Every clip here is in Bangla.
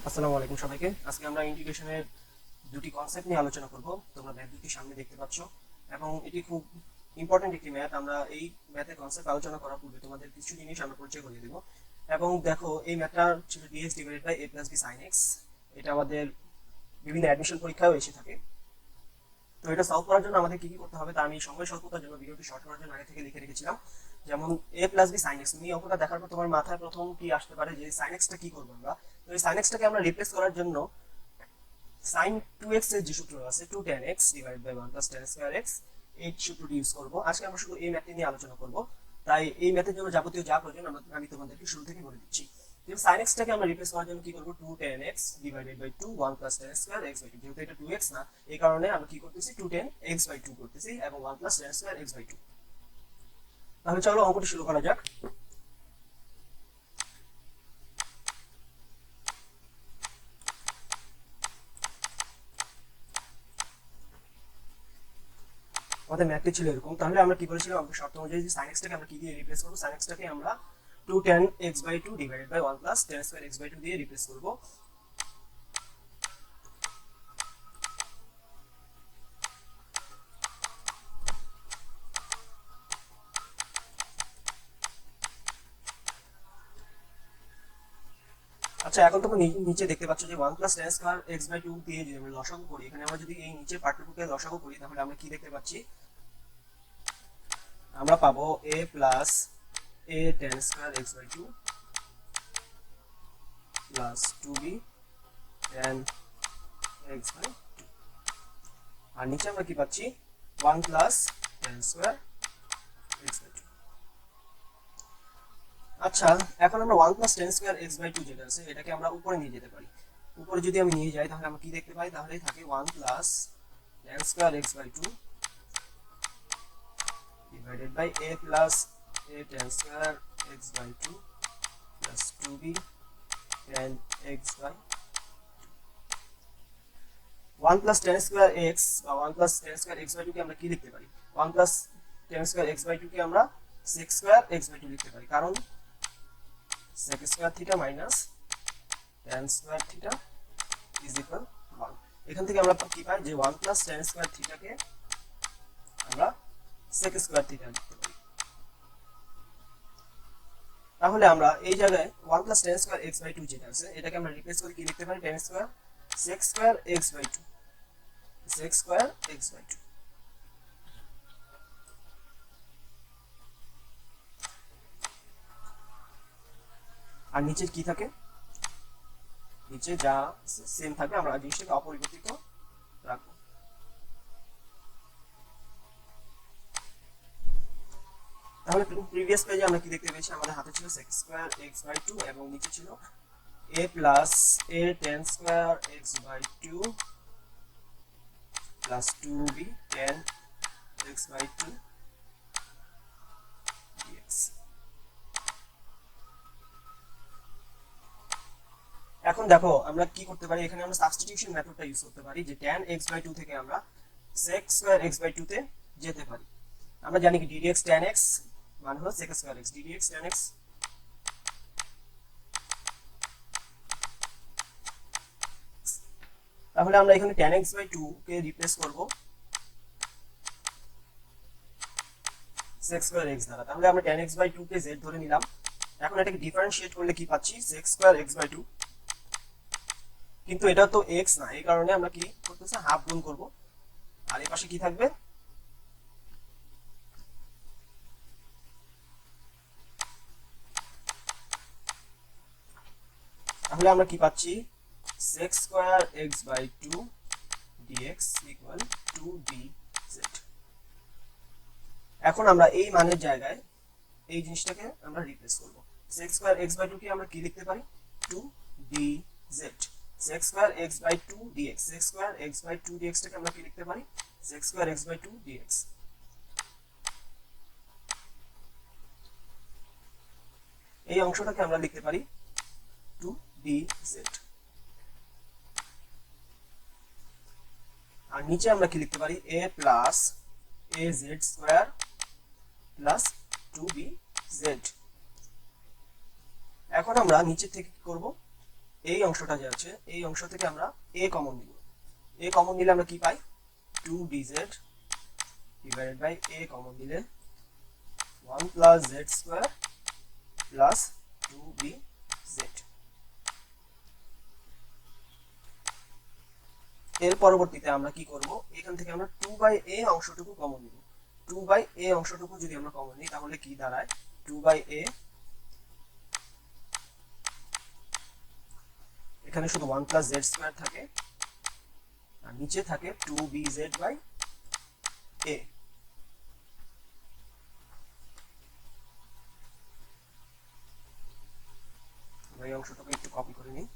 আসসালামু আলাইকুম সবাইকে। আজকে আমরা ইন্টিগ্রেশনের দুটি কনসেপ্ট নিয়ে আলোচনা করব। তোমরা ম্যাথ দুটি সামনে দেখতে পাচ্ছ এবং এটি খুব ইম্পর্টেন্ট একটি ম্যাথ। আমরা এই ম্যাথের কনসেপ্ট আলোচনা করার পূর্বে তোমাদের কিছু জিনিস আমরা পরিচয় করিয়ে দেব। এবং দেখো, এই ম্যাথটা ছিল dx divided by a plus b sin x। এটা আমাদের বিভিন্ন অ্যাডমিশন পরীক্ষায়ও এসে থাকে। তো এটা সলভ করার জন্য আমাদের কি কি করতে হবে তা আমি সময় স্বল্পতার জন্য ভিডিওটি শর্ট করার জন্য আগে থেকে লিখে রেখেছিলাম। যেমন a plus b sin x, তুমি অঙ্কটা দেখার পর তোমার মাথায় প্রথম কি আসতে পারে যে sin x টা কি করব আমরা। তো এই sin x টাকে আমরা রিপ্লেস করার জন্য sin 2x এর যে সূত্র আছে 2 tan x divide by 1 plus tan square x, এই সূত্রটি ইউজ করব। আজকে আমরা শুধু এই ম্যাথটি নিয়ে আলোচনা করব, তাই এই ম্যাথের জন্য যাবতীয় যা প্রয়োজন আমি তোমাদেরকে শুরু থেকে বলে দিচ্ছি। যেমন sin x টাকে আমরা রিপ্লেস করার জন্য কি করব, 2 tan x divided by 2 1 plus tan square x by 2। যেহেতু এটা 2x না, এই কারণে আমরা কি করতেছি 2 tan x by 2 করতেছি এবং 1 plus tan square x by 2। তাহলে চলো অঙ্কটি শুরু করা যাক। আমাদের ম্যাথটি ছিল এরকম। তাহলে আমরা কি বলেছিলাম, আমরা শর্ত অনুযায়ী যে sin x টাকে আমরা কি দিয়ে রিপ্লেস করব, sin x টাকে আমরা 2 tan x by 2 divided by 1 plus tan square x by 2 দিয়ে রিপ্লেস করব। আচ্ছা, এখন তোমরা নিচে দেখতে পাচ্ছ যে 1 plus tan square x by 2 দিয়ে যদি আমরা লসাগু করি, এখানে আমরা যদি এই নিচের পার্টটুকুকে লসাগু করি তাহলে আমরা কি দেখতে পাচ্ছি, আমরা পাবো a plus a tan square x by 2 plus 2b tan x by 2। আর নিচে আমরা কি পাচ্ছি, 1 plus tan square x by 2। আচ্ছা, এখন আমরা 1 plus tan square x by 2 যেটা আছে এটাকে আমরা উপরে নিয়ে যেতে পারি। উপরে যদি আমি নিয়ে যাই তাহলে আমরা কি দেখতে পাই, তাহলে থাকে 1 plus tan square x by 2 divided by a plus a tan square x by 2 plus 2b tan x by 1 plus tan square x বা 1 plus tan square x by 2 কে আমরা কি লিখতে পারি, 1 plus tan square x by 2 কে আমরা sec square x by 2 লিখতে পারি, কারণ sec square theta minus tan square theta is equal 1। এখান থেকে আমরা কি পাই যে 1 plus tan square theta কে আমরা sec square theta লিখতে পারি। তাহলে আমরা এই জায়গায় 1 plus tan square x by 2 যেটা আছে এটাকে আমরা রিপ্লেস করে কি লিখতে পারি, tan square sec square x by 2, sec square x by 2। আর নিচে কি থাকে, নিচে যা সেম থাকে আমরা জিনিসটাকে অপরিবর্তিত রাখবো। তাহলে প্রিভিয়াস পেজে আমরা কি দেখতে পেয়েছি, আমাদের হাতে ছিল sec square x by 2 এবং নিচে ছিল a plus a tan square x by 2 plus 2b tan x by 2 dx। এখন দেখো আমরা কি করতে পারি, এখানে আমরা সাবস্টিটিউশন মেথডটা ইউজ করতে পারি যে tan x by 2 থেকে আমরা sec square x by 2 তে যেতে পারি। আমরা জানি কি ddx tan x মানে হলো sec square x, ddx tan x। তাহলে আমরা এখানে tan x by 2 K replace করব sec square x দ্বারা। তাহলে আমরা tan x by 2 K z ধরে নিলাম। এখন এটাকে ডিফারেন্সিয়েট করলে কি পাচ্ছি, sec square x by 2, কিন্তু এটা তো x না, এই কারণে আমরা কি করতেছি, হাফ গুণ করব। আর এই পাশে কি থাকবে, তাহলে আমরা কি পাচ্ছি, sec square x by 2 dx equal 2dz। এখন আমরা এই মানের জায়গায় এই জিনিসটাকে আমরা রিপ্লেস করব। sec square x by 2 কে আমরা কি লিখতে পারি, 2dz। sec square x by 2 dx, sec square x by 2 dx টাকে আমরা কি লিখতে পারি, sec square x by 2 dx। এই অংশটাকে আমরা লিখতে পারি 2dz। আর নিচে আমরা কি লিখতে পারি, a plus az square plus 2bz। এখন আমরা নিচে থেকে কি করব, এই অংশটা যে আছে এই অংশ থেকে আমরা a কমন নিব। a কমন নিলে আমরা কি পাই 2dz divided by a common নিলে 1 plus z square plus 2bz। এর পরবর্তীতে আমরা কি করব, এখান থেকে আমরা 2/a অংশটুকু কমন নিব। 2/a অংশটুকু যদি আমরা কমন নিই তাহলে কি দাঁড়ায় 2/a, এখানে শুধু 1 প্লাস z স্কয়ার থাকে আর নিচে থাকে 2bz/a। এই অংশটাকে একটু কপি করে নিই।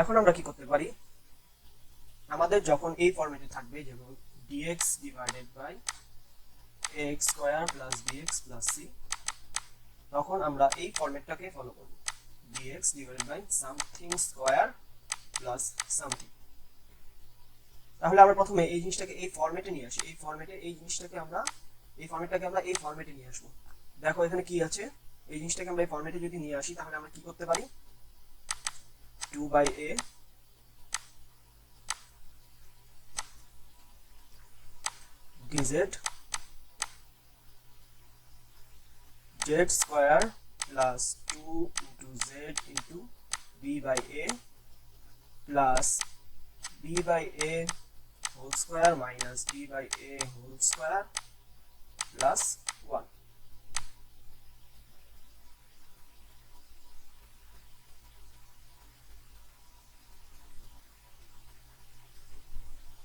এখন আমরা কি করতে পারি, আমাদের যখন এই ফরম্যাটে থাকবে যেমন dx divided by ax square plus bx plus c, তখন আমরা এই ফরম্যাটটাকে ফলো করব, dx divided by something square plus something. তাহলে আমরা প্রথমে এই জিনিসটাকে এই ফরম্যাটে নিয়ে আসি, এই ফরম্যাটে এই জিনিসটাকে আমরা এই ফরম্যাটে নিয়ে আসবো। দেখো এখানে কি আছে, এই জিনিসটাকে আমরা এই ফরম্যাটে যদি নিয়ে আসি তাহলে আমরা কি করতে পারি 2/a dz z square plus 2 into z into b/a plus b/a whole square minus b/a whole square plus 1।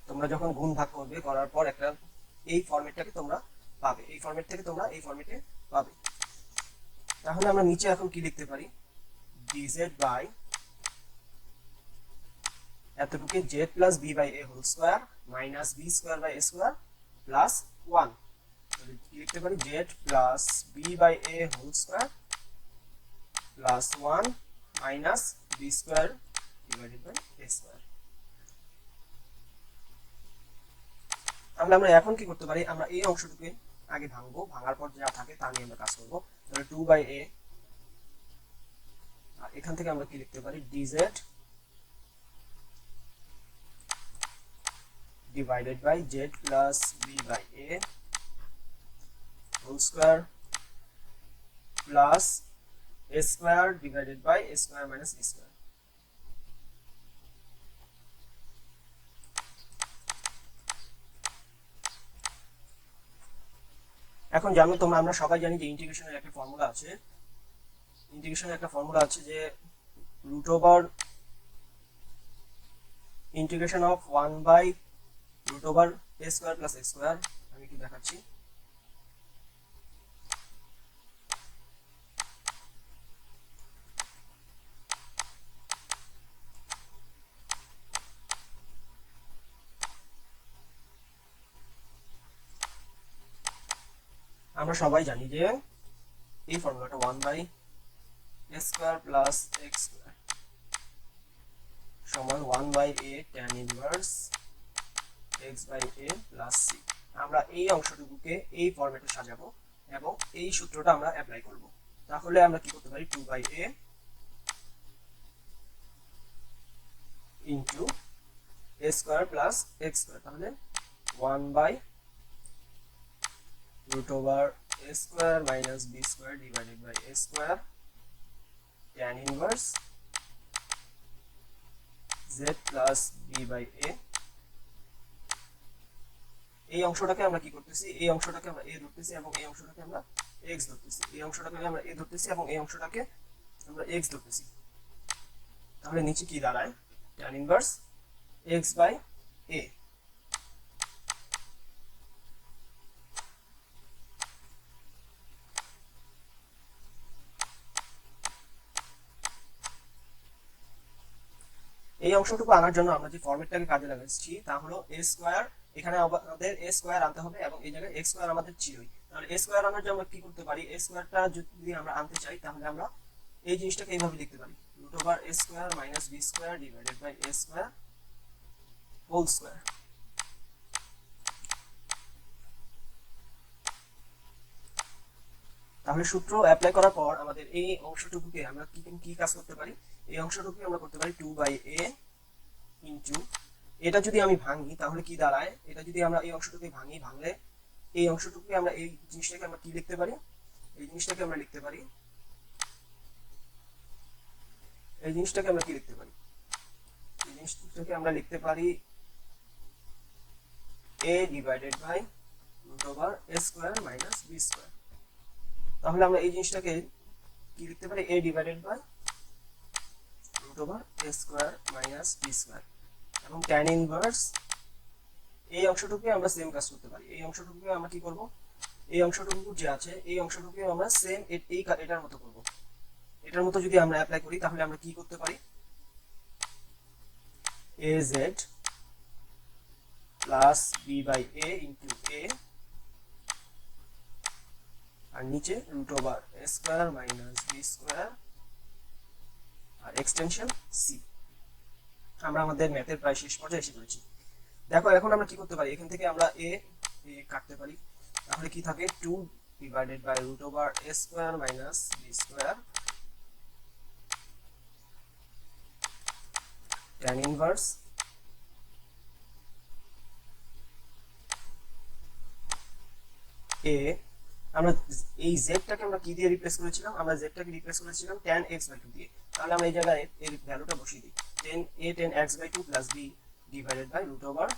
তোমরা যখন গুণ ভাগ করবে করার পর একটা এই ফরম্যাটটাকে তোমরা পাবে, এই ফরম্যাট থেকে তোমরা এই ফরম্যাটে পাবে। তাহলে আমরা নিচে এখন কি লিখতে পারি dz বাই এতটুকু z plus b/a whole square minus b square by a square plus 1। তাহলে কি লিখতে পারি z plus b/a whole square plus 1 minus b square divided by a square. আমরা এখন কি করতে পারি, আমরা এই অংশটুকে আগে ভাঙবো, ভাঙার পর যা থাকে তা নিয়ে আমরা কাজ করব। তাহলে 2/a, আর এখান থেকে আমরা কি লিখতে পারি dz divided by z plus b/a whole square plus a square divided by a square minus b square. এখন জানো তোমরা, আমরা সবাই জানি যে ইন্টিগ্রেশনের একটা ফর্মুলা আছে, যে root over integration of 1 by root over a square plus x square. আমি কি দেখাচ্ছি, আমরা সবাই জানি যে এই ফর্মুলাটা 1 by a square plus x square সমান 1 by a tan inverse x by a plus c। আমরা এই অংশটুকুকে এই ফরম্যাটে সাজাবো এবং এই সূত্রটা আমরা অ্যাপ্লাই করব। তাহলে আমরা কি করতে পারি 2/a into a square plus x square, তাহলে 1 by root over a square minus b square divided by a square tan inverse z plus b by a। এই অংশটাকে আমরা কি করতেছি, এই অংশটাকে আমরা a ধরতেছি এবং এই অংশটাকে আমরা x ধরতেছি, এই অংশটাকে আমরা a ধরতেছি এবং এই অংশটাকে আমরা x ধরতেছি। তাহলে নিচে কি দাঁড়ায় tan inverse x by a। এই অংশটুকু আনার জন্য আমরা যে ফরম্যাটটাকে কাজে লাগাচ্ছি তা হলো a স্কয়ার, এখানে আমাদের a স্কয়ার আনতে হবে এবং এই জায়গায় x স্কয়ার আমাদের ছিলই। তাহলে a স্কয়ার আনার জন্য আমরা কি করতে পারি, a স্কয়ারটা যদি আমরা আনতে চাই তাহলে আমরা এই জিনিসটাকে এইভাবে লিখতে পারি √a square minus b square divided by a square whole square. তাহলে সূত্র অ্যাপ্লাই করার পর আমাদের এই অংশটুকুকে আমরা কি কি কাজ করতে পারি, এই অংশটুকুকে আমরা করতে পারি 2/a ইনটু, এটা যদি আমি ভাঙি তাহলে কি দাঁড়ায়, এটা যদি আমরা এই অংশটুকুকে ভাঙলে এই অংশটুকুকে আমরা এই জিনিসটাকে আমরা কি লিখতে পারি, এই জিনিসটাকে আমরা লিখতে পারি, এই জিনিসটাকে আমরা কি লিখতে পারি, এই জিনিসটাকে আমরা লিখতে পারি a divided by root over a square minus b square. তাহলে আমরা এই জিনিসটাকে কি লিখতে পারি, a divided by root over a square minus b square, এবং tan ইনভার্স এই অংশটুকুকে আমরা সেম কাজ করতে পারি, এই অংশটুকুকে আমরা কি করব, এই অংশটুকু যে আছে এই অংশটুকুকে আমরা সেম এটার মতো করব, এটার মতো যদি আমরা অ্যাপ্লাই করি তাহলে আমরা কি করতে পারি, az plus b by a into a আর নিচে root over a square minus b square আর এক্সটেনশন c। আমরা আমাদের ম্যাথের প্রায় শেষ পর্যায়ে এসে পড়েছি। দেখো এখন আমরা কি করতে পারি, এখান থেকে আমরা a কাটতে পারি, তাহলে কি থাকে 2 divided by root over a square minus b square tan inverse a, আমরা এই z টাকে আমরা কি দিয়ে রিপ্লেস করেছিলাম, আমরা z টাকে রিপ্লেস করেছিলাম tan x/2 দিয়ে, তাহলে আমরা এই জায়গায় এর ভ্যালুটা বসিয়ে দিই, tan x/2 plus b divided by root over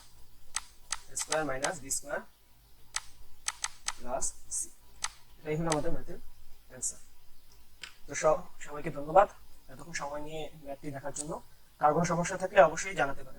a square minus b square plus c। এটাই হলো আমাদের ম্যাথের অ্যান্সার। তো সবাইকে ধন্যবাদ এতক্ষণ সময় নিয়ে ম্যাথটি দেখার জন্য। কার কোনো সমস্যা থাকলে অবশ্যই জানাতে পারেন।